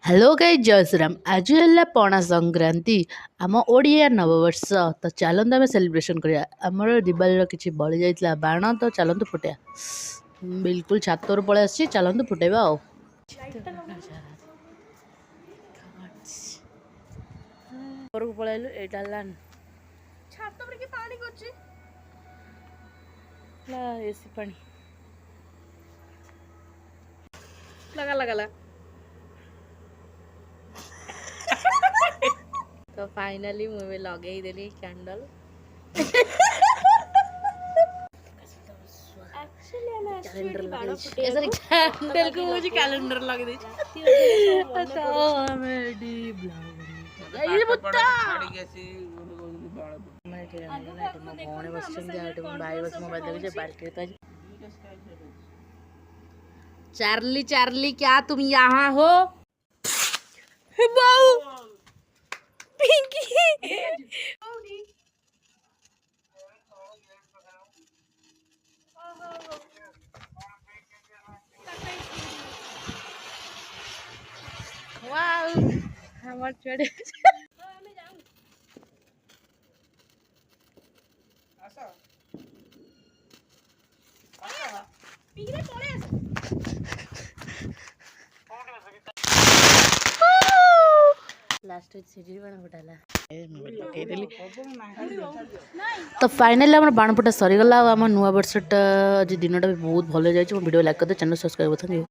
Hello guys जय श्री राम। आज है पणा संक्रांति आम ओडिया नववर्ष। तो चलते आम सेलिब्रेशन करिया। आमर दिवाली किसी बड़ी जाइए बाण तो चलते फुटे बिल्कुल छातर पलि आसी चलते फुटेबा पलैलु एसी पानी लगा लगा लगा। तो फाइनली मुझे लगे देली कैंडल। कैंडल को मुझे कैलेंडर लगे दे तो हमें डी ब्लॉग ये बुत्ता मैं भौणी बस भाई बस मोबाइल देखे बाल्टी। चार्ली चार्ली क्या तुम यहाँ हो? बाऊ पिंकी वाओ हमर छोड़े आसा आसा पिंकी पड़े लास्ट सीढ़ी बाण फुटाला तो फाइनली आम बाण फुटा सरीगला। आम नुआ वर्षटा आज दिन भी बहुत भल जाए। वीडियो लाइक कर चैनल सब्सक्राइब कर।